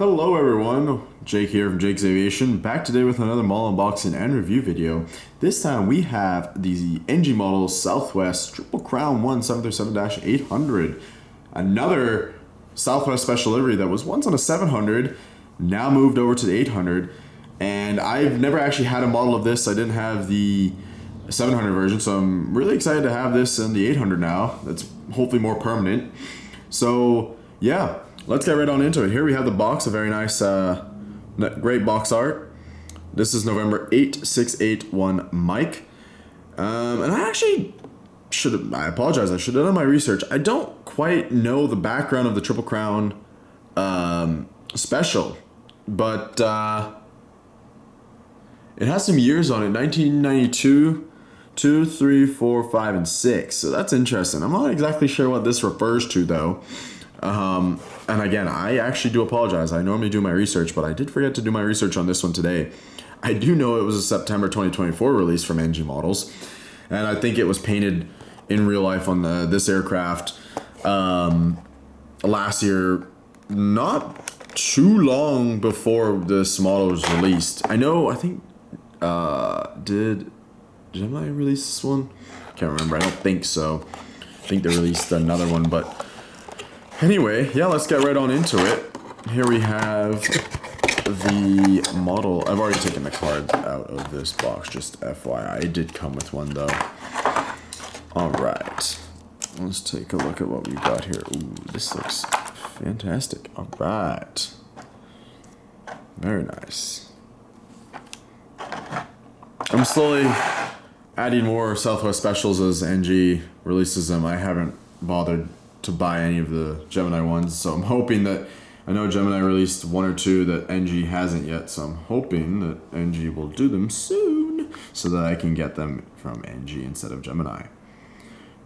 Hello everyone, Jake here from Jake's Aviation, back today with another model unboxing and review video. This time we have the NG model Southwest Triple Crown 737-800. Another Southwest special livery that was once on a 700, now moved over to the 800. And I've never actually had a model of this. I didn't have the 700 version, so I'm really excited to have this in the 800 now. That's hopefully more permanent. So yeah, let's get right on into it. Here we have the box, a very nice, great box art. This is November 8681 Mike. And I actually I apologize, I should have done my research. I don't quite know the background of the Triple Crown special, but it has some years on it, 1992, 2, 3, 4, 5, and 6. So that's interesting. I'm not exactly sure what this refers to though. And again, I actually do apologize. I normally do my research, but I did forget to do my research on this one today. I do know it was a September 2024 release from NG Models, and I think it was painted in real life on this aircraft last year, not too long before this model was released. I think did Gemini release this one? Can't remember. I don't think so. I think they released another one, but anyway, yeah, let's get right on into it. Here we have the model. I've already taken the card out of this box, just FYI. It did come with one though. Alright, let's take a look at what we got here. Ooh, this looks fantastic. Alright, very nice. I'm slowly adding more Southwest specials as NG releases them. I haven't bothered to buy any of the Gemini ones, so I'm hoping that, I know Gemini released one or two that NG hasn't yet, so I'm hoping that NG will do them soon so that I can get them from NG instead of Gemini.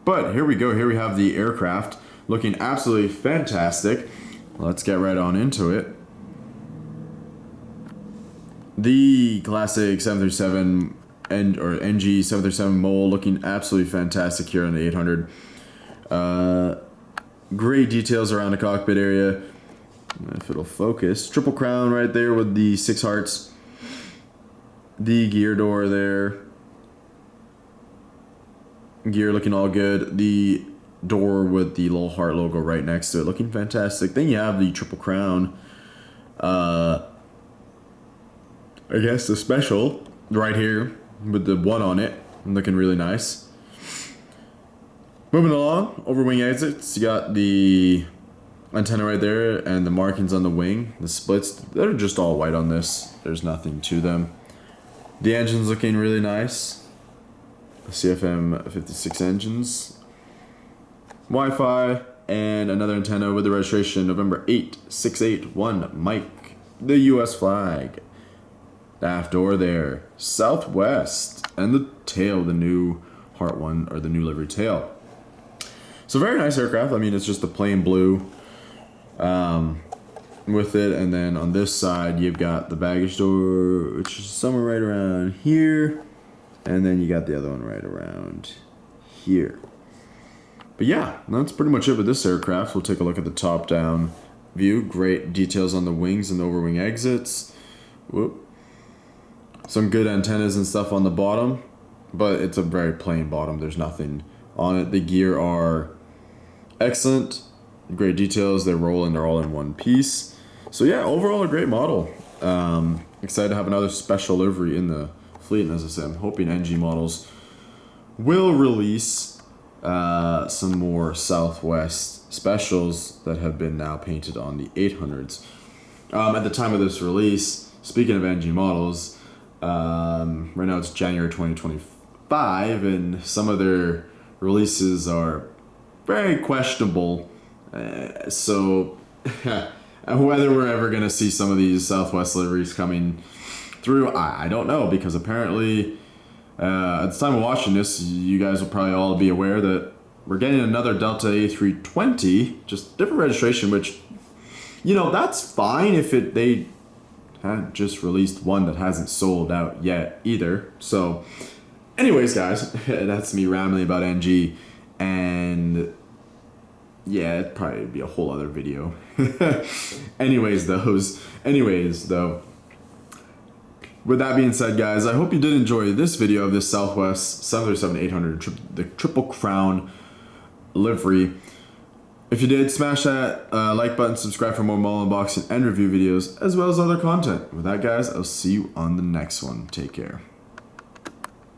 But here we go. Here we have the aircraft looking absolutely fantastic. Let's get right on into it. The classic 737 or NG 737 mold looking absolutely fantastic here on the 800. Great details around the cockpit area. If it'll focus. Triple crown right there with the 6 hearts. The gear door there. Gear looking all good. The door with the little heart logo right next to it looking fantastic. Then you have the triple crown. I guess the special right here with the 1 on it. Looking really nice. Moving along, over wing exits, you got the antenna right there and the markings on the wing. The splits, they're just all white on this. There's nothing to them. The engine's looking really nice. CFM 56 engines. Wi-Fi and another antenna with the registration November 8681 Mike. The US flag. The aft door there. Southwest. And the tail, the new Heart 1 or the new livery tail. So very nice aircraft. I mean, it's just the plain blue with it. And then on this side, you've got the baggage door, which is somewhere right around here. And then you got the other one right around here. But yeah, that's pretty much it with this aircraft. We'll take a look at the top-down view. Great details on the wings and the over-wing exits. Whoop. Some good antennas and stuff on the bottom, but it's a very plain bottom. There's nothing on it. The gear are excellent, great details. They roll and they're all in one piece. So yeah, overall a great model. Excited to have another special livery in the fleet, and as I said, I'm hoping NG Models will release some more Southwest specials that have been now painted on the 800s. At the time of this release, speaking of NG Models, right now it's January 2025, and some of their releases are very questionable. So whether we're ever going to see some of these Southwest liveries coming through, I don't know, because apparently at the time of watching this, you guys will probably all be aware that we're getting another Delta A320, just different registration, which, you know, that's fine if they had just released one that hasn't sold out yet either. So anyways, guys, that's me rambling about NG, and yeah, it'd probably be a whole other video. Anyways, though. With that being said, guys, I hope you did enjoy this video of this Southwest 737-800, the Triple Crown livery. If you did, smash that like button, subscribe for more model unboxing and review videos, as well as other content. With that, guys, I'll see you on the next one. Take care.